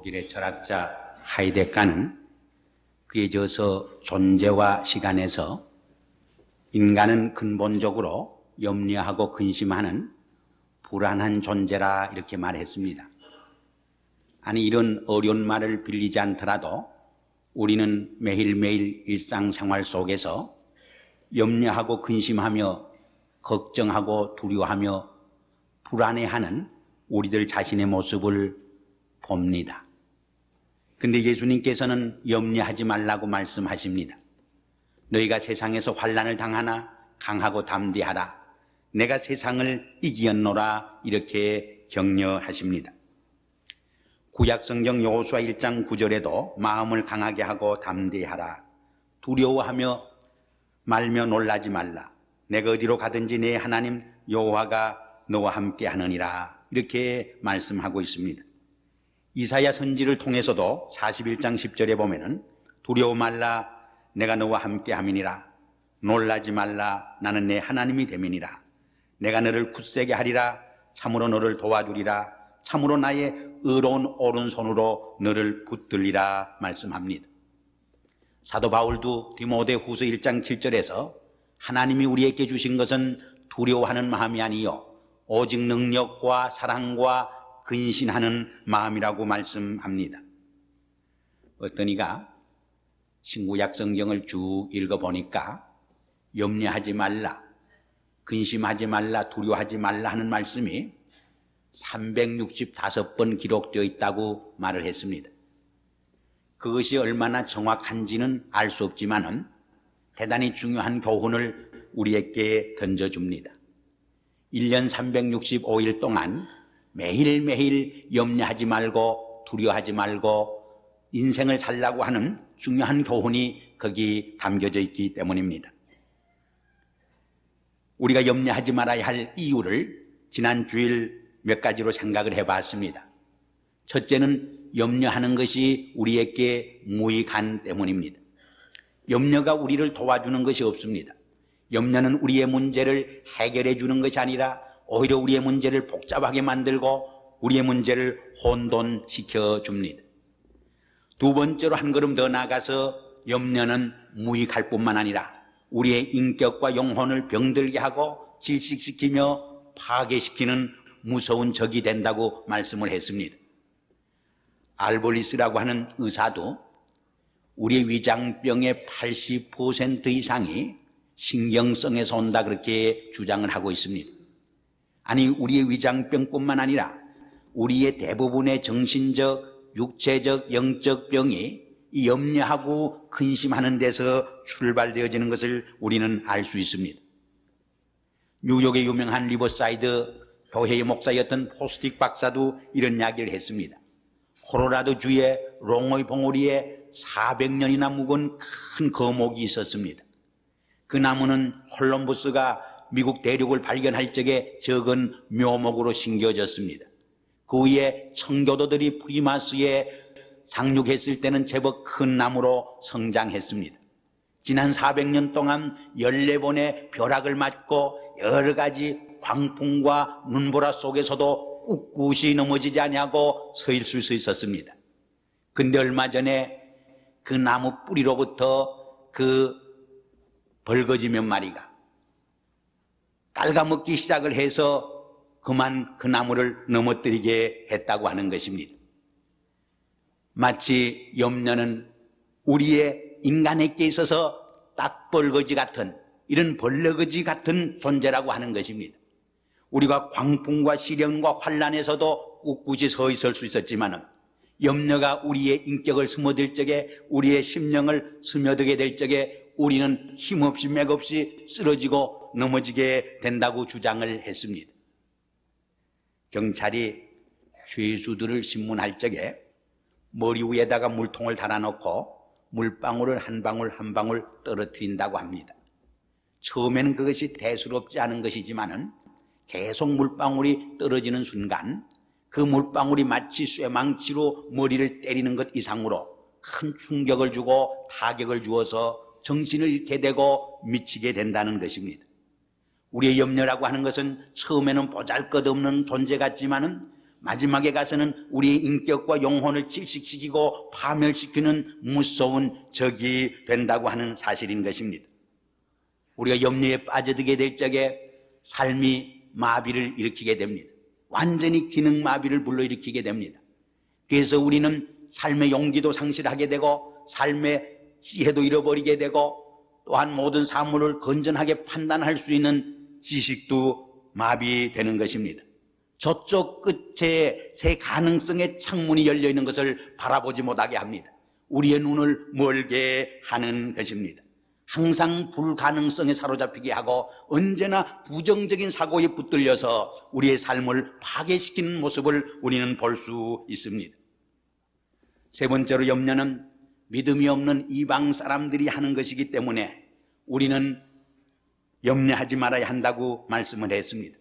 독일의 철학자 하이데가는 그에 저어서 존재와 시간에서 인간은 근본적으로 염려하고 근심하는 불안한 존재라 이렇게 말했습니다. 아니, 이런 어려운 말을 빌리지 않더라도 우리는 매일매일 일상생활 속에서 염려하고 근심하며 걱정하고 두려워하며 불안해하는 우리들 자신의 모습을 봅니다. 근데 예수님께서는 염려하지 말라고 말씀하십니다. 너희가 세상에서 환난을 당하나 강하고 담대하라. 내가 세상을 이기었노라 이렇게 격려하십니다. 구약성경 여호수아 1장 9절에도 마음을 강하게 하고 담대하라. 두려워하며 말며 놀라지 말라. 내가 어디로 가든지 내 하나님 여호와가 너와 함께 하느니라 이렇게 말씀하고 있습니다. 이사야 선지를 통해서도 41장 10절에 보면은 두려워 말라 내가 너와 함께 함이니라. 놀라지 말라 나는 내 하나님이 됨이니라. 내가 너를 굳세게 하리라. 참으로 너를 도와주리라. 참으로 나의 의로운 오른손으로 너를 붙들리라 말씀합니다. 사도 바울도 디모데후서 1장 7절에서 하나님이 우리에게 주신 것은 두려워하는 마음이 아니요 오직 능력과 사랑과 근신하는 마음이라고 말씀합니다. 어떤 이가 신구약 성경을 쭉 읽어보니까 염려하지 말라, 근심하지 말라, 두려워하지 말라 하는 말씀이 365번 기록되어 있다고 말을 했습니다. 그것이 얼마나 정확한지는 알 수 없지만은 대단히 중요한 교훈을 우리에게 던져줍니다. 1년 365일 동안 매일매일 염려하지 말고 두려워하지 말고 인생을 살라고 하는 중요한 교훈이 거기 담겨져 있기 때문입니다. 우리가 염려하지 말아야 할 이유를 지난 주일 몇 가지로 생각을 해봤습니다. 첫째는 염려하는 것이 우리에게 무익한 때문입니다. 염려가 우리를 도와주는 것이 없습니다. 염려는 우리의 문제를 해결해 주는 것이 아니라 오히려 우리의 문제를 복잡하게 만들고 우리의 문제를 혼돈시켜 줍니다. 두 번째로 한 걸음 더 나아가서 염려는 무익할 뿐만 아니라 우리의 인격과 영혼을 병들게 하고 질식시키며 파괴시키는 무서운 적이 된다고 말씀을 했습니다. 알보리스라고 하는 의사도 우리의 위장병의 80% 이상이 신경성에서 온다 그렇게 주장을 하고 있습니다. 아니, 우리의 위장병뿐만 아니라 우리의 대부분의 정신적, 육체적, 영적 병이 이 염려하고 근심하는 데서 출발되어지는 것을 우리는 알 수 있습니다. 뉴욕의 유명한 리버사이드 교회의 목사였던 포스틱 박사도 이런 이야기를 했습니다. 콜로라도 주의 롱의 봉우리에 400년이나 묵은 큰 거목이 있었습니다. 그 나무는 콜럼버스가 미국 대륙을 발견할 적에 적은 묘목으로 심겨졌습니다. 그 위에 청교도들이 프리마스에 상륙했을 때는 제법 큰 나무로 성장했습니다. 지난 400년 동안 14번의 벼락을 맞고 여러 가지 광풍과 눈보라 속에서도 꿋꿋이 넘어지지 아니하고 서 있을 수 있었습니다. 근데 얼마 전에 그 나무 뿌리로부터 그 벌거지 몇 마리가 깔아먹기 시작을 해서 그만 그 나무를 넘어뜨리게 했다고 하는 것입니다. 마치 염려는 우리의 인간에게 있어서 딱벌거지 같은 이런 벌레거지 같은 존재라고 하는 것입니다. 우리가 광풍과 시련과 환난에서도 꿋꿋이 서 있을 수 있었지만 염려가 우리의 인격을 스며들 적에 우리의 심령을 스며들게 될 적에 우리는 힘없이 맥없이 쓰러지고 넘어지게 된다고 주장을 했습니다. 경찰이 죄수들을 신문할 적에 머리 위에다가 물통을 달아놓고 물방울을 한 방울 한 방울 떨어뜨린다고 합니다. 처음에는 그것이 대수롭지 않은 것이지만은 계속 물방울이 떨어지는 순간 그 물방울이 마치 쇠망치로 머리를 때리는 것 이상으로 큰 충격을 주고 타격을 주어서 정신을 잃게 되고 미치게 된다는 것입니다. 우리의 염려라고 하는 것은 처음에는 보잘것없는 존재 같지만은 마지막에 가서는 우리의 인격과 영혼을 질식시키고 파멸시키는 무서운 적이 된다고 하는 사실인 것입니다. 우리가 염려에 빠져들게 될 적에 삶이 마비를 일으키게 됩니다. 완전히 기능 마비를 불러일으키게 됩니다. 그래서 우리는 삶의 용기도 상실하게 되고 삶의 지혜도 잃어버리게 되고 또한 모든 사물을 건전하게 판단할 수 있는 지식도 마비되는 것입니다. 저쪽 끝에 새 가능성의 창문이 열려있는 것을 바라보지 못하게 합니다. 우리의 눈을 멀게 하는 것입니다. 항상 불가능성에 사로잡히게 하고 언제나 부정적인 사고에 붙들려서 우리의 삶을 파괴시키는 모습을 우리는 볼 수 있습니다. 세 번째로 염려는 믿음이 없는 이방 사람들이 하는 것이기 때문에 우리는 염려하지 말아야 한다고 말씀을 했습니다.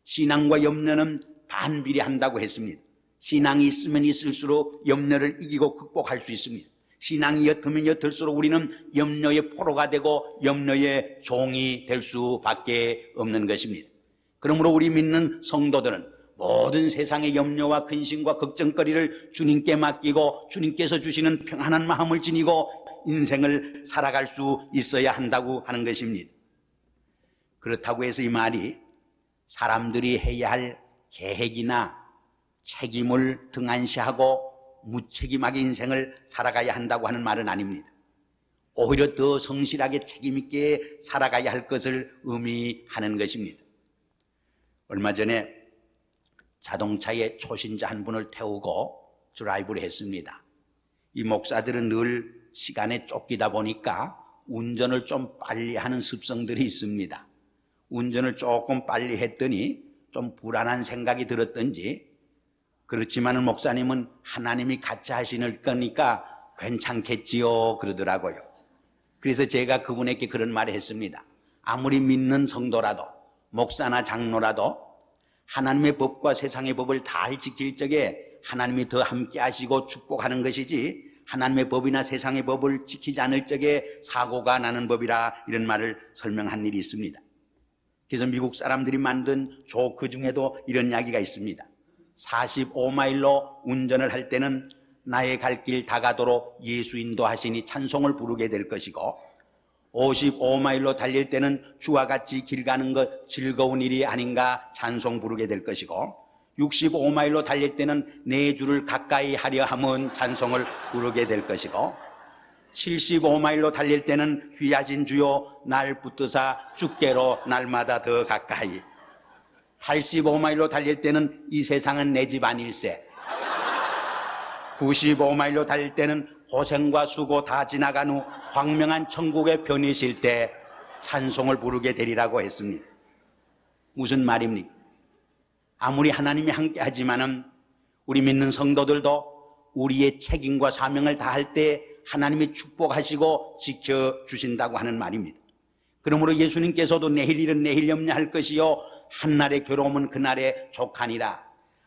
신앙과 염려는 반비례한다고 했습니다. 신앙이 있으면 있을수록 염려를 이기고 극복할 수 있습니다. 신앙이 옅으면 옅을수록 우리는 염려의 포로가 되고 염려의 종이 될 수밖에 없는 것입니다. 그러므로 우리 믿는 성도들은 모든 세상의 염려와 근심과 걱정거리를 주님께 맡기고 주님께서 주시는 평안한 마음을 지니고 인생을 살아갈 수 있어야 한다고 하는 것입니다. 그렇다고 해서 이 말이 사람들이 해야 할 계획이나 책임을 등한시하고 무책임하게 인생을 살아가야 한다고 하는 말은 아닙니다. 오히려 더 성실하게 책임있게 살아가야 할 것을 의미하는 것입니다. 얼마 전에 자동차에 초신자 한 분을 태우고 드라이브를 했습니다. 이 목사들은 늘 시간에 쫓기다 보니까 운전을 좀 빨리 하는 습성들이 있습니다. 운전을 조금 빨리 했더니 좀 불안한 생각이 들었던지, 그렇지만 목사님은 하나님이 같이 하시는 거니까 괜찮겠지요 그러더라고요. 그래서 제가 그분에게 그런 말을 했습니다. 아무리 믿는 성도라도 목사나 장로라도 하나님의 법과 세상의 법을 잘 지킬 적에 하나님이 더 함께 하시고 축복하는 것이지 하나님의 법이나 세상의 법을 지키지 않을 적에 사고가 나는 법이라 이런 말을 설명한 일이 있습니다. 그래서 미국 사람들이 만든 조크 중에도 이런 이야기가 있습니다. 45마일로 운전을 할 때는 나의 갈 길 다가도록 예수 인도하시니 찬송을 부르게 될 것이고 55마일로 달릴 때는 주와 같이 길 가는 것 즐거운 일이 아닌가 찬송 부르게 될 것이고 65마일로 달릴 때는 내 주를 가까이 하려 함은 찬송을 부르게 될 것이고 75마일로 달릴 때는 귀하신 주여 날 붙드사 주께로 날마다 더 가까이 85마일로 달릴 때는 이 세상은 내 집 아닐세 95마일로 달릴 때는 고생과 수고 다 지나간 후 광명한 천국에 편이실 때 찬송을 부르게 되리라고 했습니다. 무슨 말입니까? 아무리 하나님이 함께 하지만은 우리 믿는 성도들도 우리의 책임과 사명을 다할 때 하나님이 축복하시고 지켜주신다고 하는 말입니다. 그러므로 예수님께서도 내일 일은 내일 염려할 것이요 한날의 괴로움은 그날의 족하니라.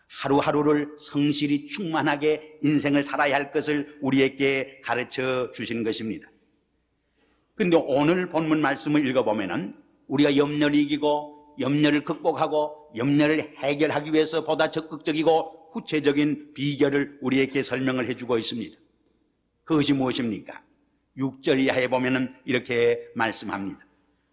하루하루를 성실히 충만하게 인생을 살아야 할 것을 우리에게 가르쳐 주신 것입니다. 그런데 오늘 본문 말씀을 읽어보면은 우리가 염려를 이기고 염려를 극복하고 염려를 해결하기 위해서 보다 적극적이고 구체적인 비결을 우리에게 설명을 해주고 있습니다. 그것이 무엇입니까? 6절 이하에 보면은 이렇게 말씀합니다.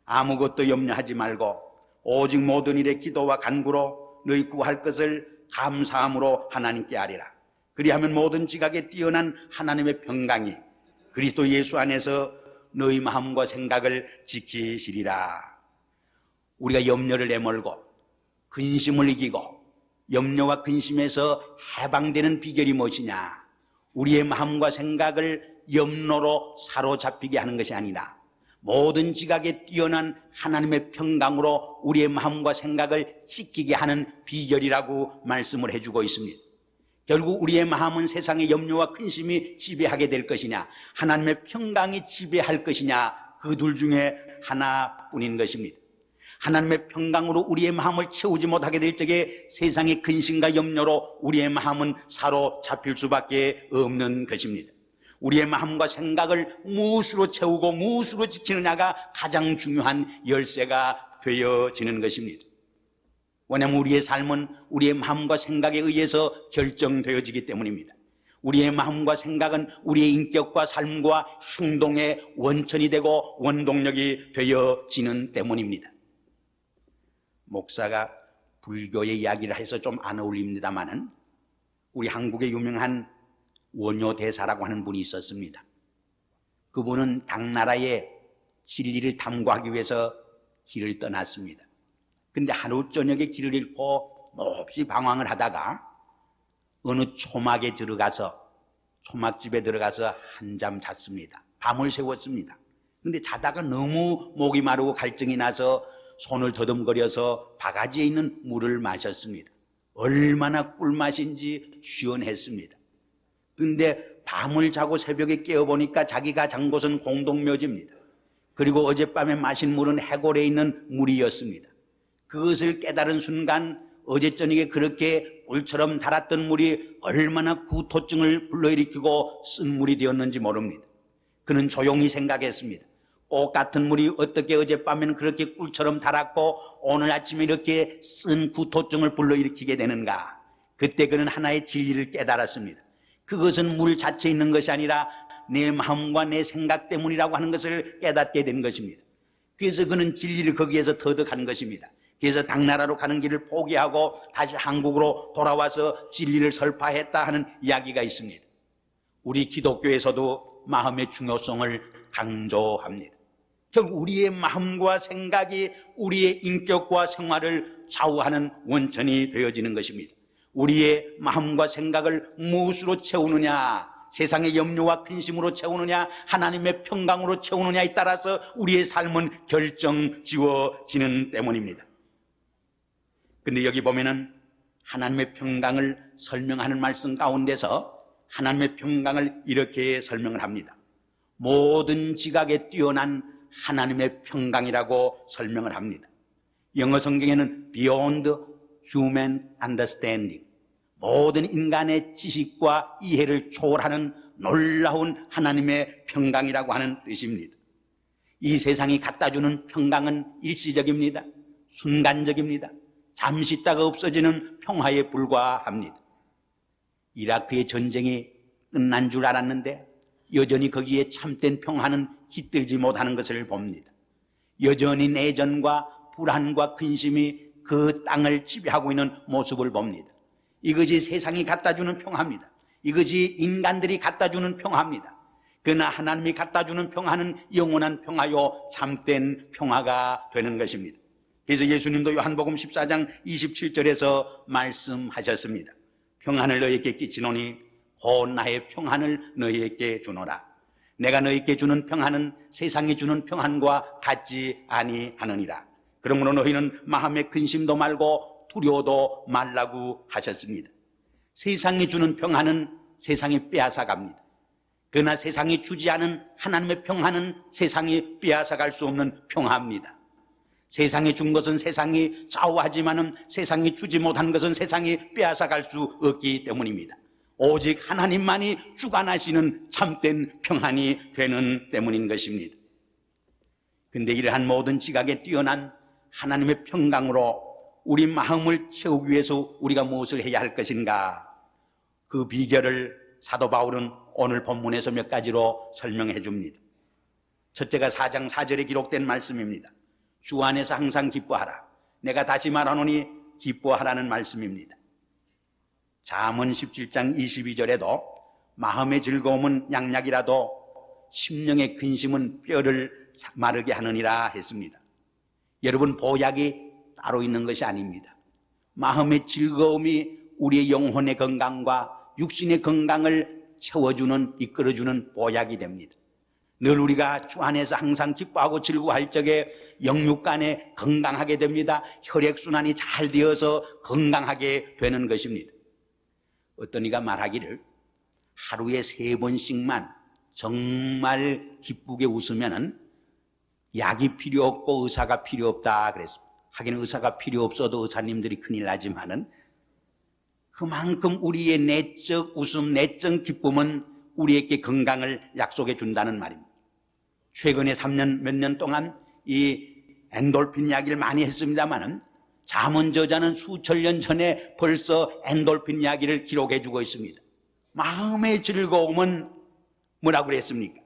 아무것도 염려하지 말고 오직 모든 일에 기도와 간구로 너희 구할 것을 감사함으로 하나님께 아뢰라. 그리하면 모든 지각에 뛰어난 하나님의 평강이 그리스도 예수 안에서 너희 마음과 생각을 지키시리라. 우리가 염려를 내몰고 근심을 이기고 염려와 근심에서 해방되는 비결이 무엇이냐? 우리의 마음과 생각을 염려로 사로잡히게 하는 것이 아니라 모든 지각에 뛰어난 하나님의 평강으로 우리의 마음과 생각을 지키게 하는 비결이라고 말씀을 해주고 있습니다. 결국 우리의 마음은 세상의 염려와 근심이 지배하게 될 것이냐 하나님의 평강이 지배할 것이냐 그 둘 중에 하나뿐인 것입니다. 하나님의 평강으로 우리의 마음을 채우지 못하게 될 적에 세상의 근심과 염려로 우리의 마음은 사로잡힐 수밖에 없는 것입니다. 우리의 마음과 생각을 무엇으로 채우고 무엇으로 지키느냐가 가장 중요한 열쇠가 되어지는 것입니다. 왜냐하면 우리의 삶은 우리의 마음과 생각에 의해서 결정되어지기 때문입니다. 우리의 마음과 생각은 우리의 인격과 삶과 행동의 원천이 되고 원동력이 되어지는 때문입니다. 목사가 불교의 이야기를 해서 좀 안 어울립니다마는 우리 한국의 유명한 원효대사라고 하는 분이 있었습니다. 그분은 당나라의 진리를 탐구하기 위해서 길을 떠났습니다. 그런데 하루 저녁에 길을 잃고 몹시 방황을 하다가 어느 초막집에 들어가서 한잠 잤습니다. 밤을 새웠습니다. 그런데 자다가 너무 목이 마르고 갈증이 나서 손을 더듬거려서 바가지에 있는 물을 마셨습니다. 얼마나 꿀맛인지 시원했습니다. 그런데 밤을 자고 새벽에 깨어보니까 자기가 잔 곳은 공동묘지입니다. 그리고 어젯밤에 마신 물은 해골에 있는 물이었습니다. 그것을 깨달은 순간 어제 저녁에 그렇게 꿀처럼 달았던 물이 얼마나 구토증을 불러일으키고 쓴 물이 되었는지 모릅니다. 그는 조용히 생각했습니다. 꽃 같은 물이 어떻게 어젯밤에는 그렇게 꿀처럼 달았고 오늘 아침에 이렇게 쓴 구토증을 불러일으키게 되는가. 그때 그는 하나의 진리를 깨달았습니다. 그것은 물 자체에 있는 것이 아니라 내 마음과 내 생각 때문이라고 하는 것을 깨닫게 된 것입니다. 그래서 그는 진리를 거기에서 터득한 것입니다. 그래서 당나라로 가는 길을 포기하고 다시 한국으로 돌아와서 진리를 설파했다 하는 이야기가 있습니다. 우리 기독교에서도 마음의 중요성을 강조합니다. 결국 우리의 마음과 생각이 우리의 인격과 생활을 좌우하는 원천이 되어지는 것입니다. 우리의 마음과 생각을 무엇으로 채우느냐, 세상의 염려와 근심으로 채우느냐, 하나님의 평강으로 채우느냐에 따라서 우리의 삶은 결정지어지는 때문입니다. 근데 여기 보면은 하나님의 평강을 설명하는 말씀 가운데서 하나님의 평강을 이렇게 설명을 합니다. 모든 지각에 뛰어난 하나님의 평강이라고 설명을 합니다. 영어 성경에는 beyond human understanding, 모든 인간의 지식과 이해를 초월하는 놀라운 하나님의 평강이라고 하는 뜻입니다. 이 세상이 갖다주는 평강은 일시적입니다. 순간적입니다. 잠시 있다가 없어지는 평화에 불과합니다. 이라크의 전쟁이 끝난 줄 알았는데 여전히 거기에 참된 평화는 깃들지 못하는 것을 봅니다. 여전히 내전과 불안과 근심이 그 땅을 지배하고 있는 모습을 봅니다. 이것이 세상이 갖다주는 평화입니다. 이것이 인간들이 갖다주는 평화입니다. 그러나 하나님이 갖다주는 평화는 영원한 평화요 참된 평화가 되는 것입니다. 그래서 예수님도 요한복음 14장 27절에서 말씀하셨습니다. 평안을 너희에게 끼치노니 곧 나의 평안을 너희에게 주노라. 내가 너희에게 주는 평안은 세상이 주는 평안과 같지 아니하느니라. 그러므로 너희는 마음의 근심도 말고 두려워도 말라고 하셨습니다. 세상이 주는 평안은 세상이 빼앗아갑니다. 그러나 세상이 주지 않은 하나님의 평안은 세상이 빼앗아갈 수 없는 평화입니다. 세상이 준 것은 세상이 좌우하지만은 세상이 주지 못한 것은 세상이 빼앗아갈 수 없기 때문입니다. 오직 하나님만이 주관하시는 참된 평안이 되는 때문인 것입니다. 그런데 이러한 모든 지각에 뛰어난 하나님의 평강으로 우리 마음을 채우기 위해서 우리가 무엇을 해야 할 것인가? 그 비결을 사도 바울은 오늘 본문에서 몇 가지로 설명해 줍니다. 첫째가 4장 4절에 기록된 말씀입니다. 주 안에서 항상 기뻐하라. 내가 다시 말하노니 기뻐하라는 말씀입니다. 잠언 17장 22절에도 마음의 즐거움은 양약이라도 심령의 근심은 뼈를 마르게 하느니라 했습니다. 여러분, 보약이 따로 있는 것이 아닙니다. 마음의 즐거움이 우리의 영혼의 건강과 육신의 건강을 채워주는, 이끌어주는 보약이 됩니다. 늘 우리가 주 안에서 항상 기뻐하고 즐거워할 적에 영육간에 건강하게 됩니다. 혈액순환이 잘 되어서 건강하게 되는 것입니다. 어떤 이가 말하기를 하루에 3번씩만 정말 기쁘게 웃으면은 약이 필요 없고 의사가 필요 없다 그랬습니다. 하긴 의사가 필요 없어도 의사님들이 큰일 나지만은 그만큼 우리의 내적 웃음, 내적 기쁨은 우리에게 건강을 약속해 준다는 말입니다. 최근에 3년 몇 년 동안 이 엔돌핀 이야기를 많이 했습니다만은 잠언 저자는 수천 년 전에 벌써 엔돌핀 이야기를 기록해 주고 있습니다. 마음의 즐거움은 뭐라고 그랬습니까?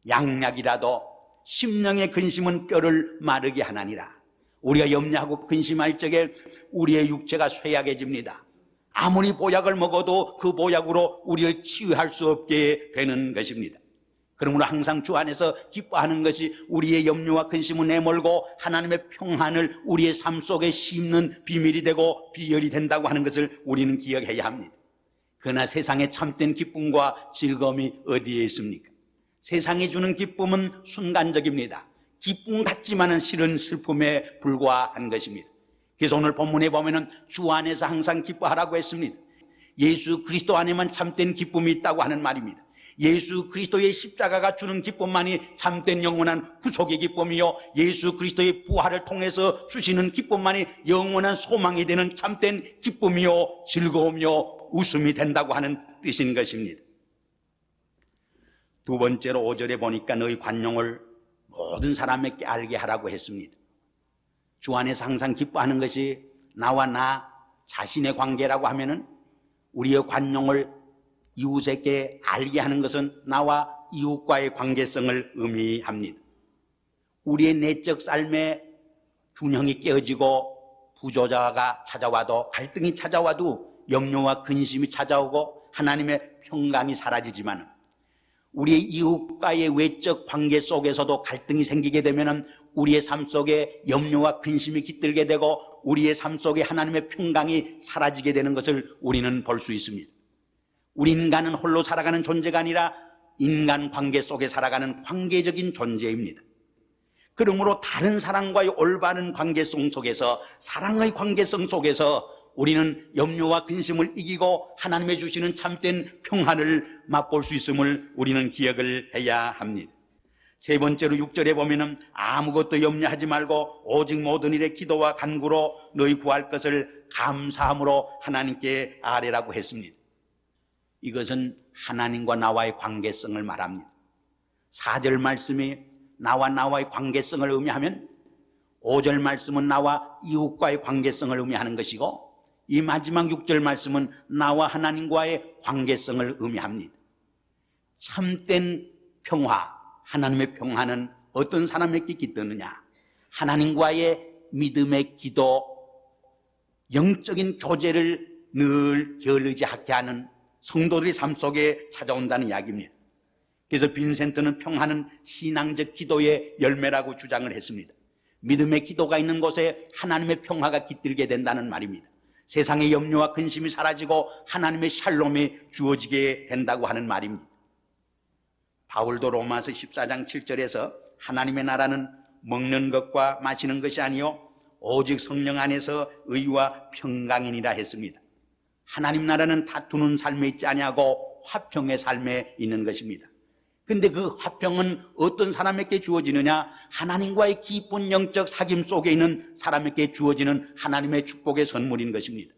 양약이라도 심령의 근심은 뼈를 마르게 하나니라. 우리가 염려하고 근심할 적에 우리의 육체가 쇠약해집니다. 아무리 보약을 먹어도 그 보약으로 우리를 치유할 수 없게 되는 것입니다. 그러므로 항상 주 안에서 기뻐하는 것이 우리의 염려와 근심을 내몰고 하나님의 평안을 우리의 삶 속에 심는 비밀이 되고 비결이 된다고 하는 것을 우리는 기억해야 합니다. 그러나 세상의 참된 기쁨과 즐거움이 어디에 있습니까? 세상이 주는 기쁨은 순간적입니다. 기쁨 같지만은 실은 슬픔에 불과한 것입니다. 그래서 오늘 본문에 보면은 주 안에서 항상 기뻐하라고 했습니다. 예수 그리스도 안에만 참된 기쁨이 있다고 하는 말입니다. 예수 그리스도의 십자가가 주는 기쁨만이 참된 영원한 구속의 기쁨이요, 예수 그리스도의 부활을 통해서 주시는 기쁨만이 영원한 소망이 되는 참된 기쁨이요, 즐거움이요, 웃음이 된다고 하는 뜻인 것입니다. 두 번째로 5절에 보니까 너희 관용을 모든 사람에게 알게 하라고 했습니다. 주 안에서 항상 기뻐하는 것이 나와 나 자신의 관계라고 하면은 우리의 관용을 이웃에게 알게 하는 것은 나와 이웃과의 관계성을 의미합니다. 우리의 내적 삶에 균형이 깨어지고 부조자가 찾아와도, 갈등이 찾아와도 염려와 근심이 찾아오고 하나님의 평강이 사라지지만 우리의 이웃과의 외적 관계 속에서도 갈등이 생기게 되면 우리의 삶 속에 염려와 근심이 깃들게 되고 우리의 삶 속에 하나님의 평강이 사라지게 되는 것을 우리는 볼 수 있습니다. 우리 인간은 홀로 살아가는 존재가 아니라 인간 관계 속에 살아가는 관계적인 존재입니다. 그러므로 다른 사람과의 올바른 관계성 속에서, 사랑의 관계성 속에서 우리는 염려와 근심을 이기고 하나님의 주시는 참된 평안을 맛볼 수 있음을 우리는 기억을 해야 합니다. 세 번째로 6절에 보면은 아무것도 염려하지 말고 오직 모든 일에 기도와 간구로 너희 구할 것을 감사함으로 하나님께 아뢰라고 했습니다. 이것은 하나님과 나와의 관계성을 말합니다. 4절 말씀이 나와의 관계성을 의미하면 5절 말씀은 나와 이웃과의 관계성을 의미하는 것이고 이 마지막 6절 말씀은 나와 하나님과의 관계성을 의미합니다. 참된 평화, 하나님의 평화는 어떤 사람에게 깃드느냐? 하나님과의 믿음의 기도, 영적인 교제를 늘 게을르지않게 하는 성도들의 삶 속에 찾아온다는 이야기입니다. 그래서 빈센트는 평화는 신앙적 기도의 열매라고 주장을 했습니다. 믿음의 기도가 있는 곳에 하나님의 평화가 깃들게 된다는 말입니다. 세상의 염려와 근심이 사라지고 하나님의 샬롬이 주어지게 된다고 하는 말입니다. 바울도 로마서 14장 7절에서 하나님의 나라는 먹는 것과 마시는 것이 아니요 오직 성령 안에서 의와 평강이니라 했습니다. 하나님 나라는 다투는 삶에 있지 아니하고 화평의 삶에 있는 것입니다. 근데 그 화평은 어떤 사람에게 주어지느냐? 하나님과의 깊은 영적 사귐 속에 있는 사람에게 주어지는 하나님의 축복의 선물인 것입니다.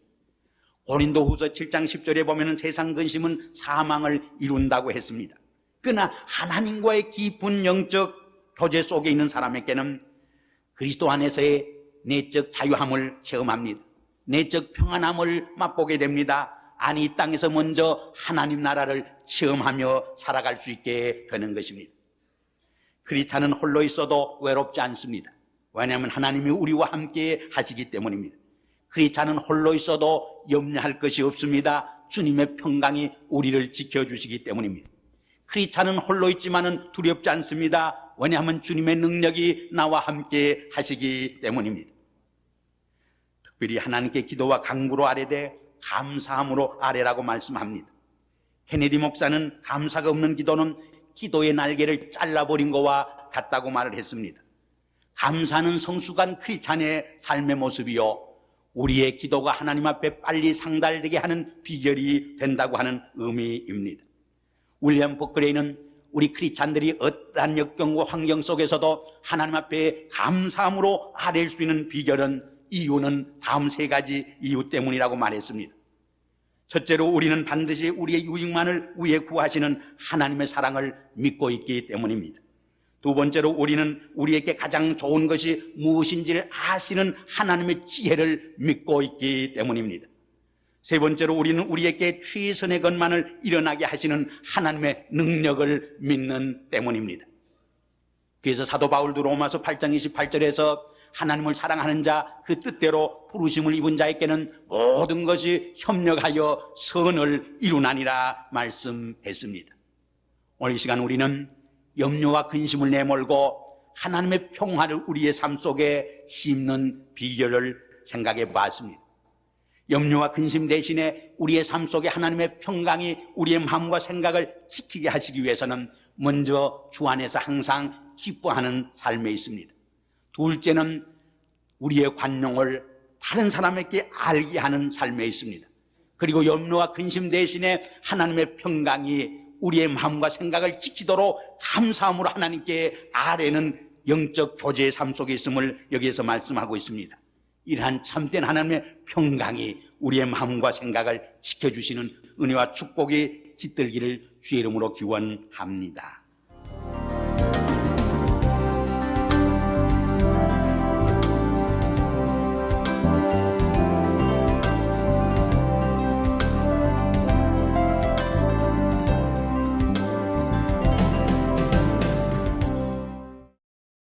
고린도후서 7장 10절에 보면 세상 근심은 사망을 이룬다고 했습니다. 그러나 하나님과의 깊은 영적 교제 속에 있는 사람에게는 그리스도 안에서의 내적 자유함을 체험합니다. 내적 평안함을 맛보게 됩니다. 아니, 이 땅에서 먼저 하나님 나라를 체험하며 살아갈 수 있게 되는 것입니다. 크리스찬은 홀로 있어도 외롭지 않습니다. 왜냐하면 하나님이 우리와 함께 하시기 때문입니다. 크리스찬은 홀로 있어도 염려할 것이 없습니다. 주님의 평강이 우리를 지켜주시기 때문입니다. 크리스찬은 홀로 있지만은 두렵지 않습니다. 왜냐하면 주님의 능력이 나와 함께 하시기 때문입니다. 특별히 하나님께 기도와 간구로 아뢰되 감사함으로 아뢰라고 말씀합니다. 케네디 목사는 감사가 없는 기도는 기도의 날개를 잘라버린 것과 같다고 말을 했습니다. 감사는 성숙한 크리스찬의 삶의 모습이요, 우리의 기도가 하나님 앞에 빨리 상달되게 하는 비결이 된다고 하는 의미입니다. 윌리엄 버클레이는 우리 크리스찬들이 어떠한 역경과 환경 속에서도 하나님 앞에 감사함으로 아뢰일 수 있는 비결은, 이유는 다음 세 가지 이유 때문이라고 말했습니다. 첫째로 우리는 반드시 우리의 유익만을 위해 구하시는 하나님의 사랑을 믿고 있기 때문입니다. 두 번째로 우리는 우리에게 가장 좋은 것이 무엇인지를 아시는 하나님의 지혜를 믿고 있기 때문입니다. 세 번째로 우리는 우리에게 최선의 것만을 일어나게 하시는 하나님의 능력을 믿는 때문입니다. 그래서 사도 바울도 로마서 8장 28절에서 하나님을 사랑하는 자, 그 뜻대로 부르심을 입은 자에게는 모든 것이 협력하여 선을 이루나니라 말씀했습니다. 오늘 이 시간 우리는 염려와 근심을 내몰고 하나님의 평화를 우리의 삶 속에 심는 비결을 생각해 보았습니다. 염려와 근심 대신에 우리의 삶 속에 하나님의 평강이 우리의 마음과 생각을 지키게 하시기 위해서는 먼저 주 안에서 항상 기뻐하는 삶에 있습니다. 둘째는 우리의 관용을 다른 사람에게 알게 하는 삶에 있습니다. 그리고 염려와 근심 대신에 하나님의 평강이 우리의 마음과 생각을 지키도록 감사함으로 하나님께 아뢰는 영적 교제의 삶 속에 있음을 여기에서 말씀하고 있습니다. 이러한 참된 하나님의 평강이 우리의 마음과 생각을 지켜주시는 은혜와 축복이 깃들기를 주의 이름으로 기원합니다.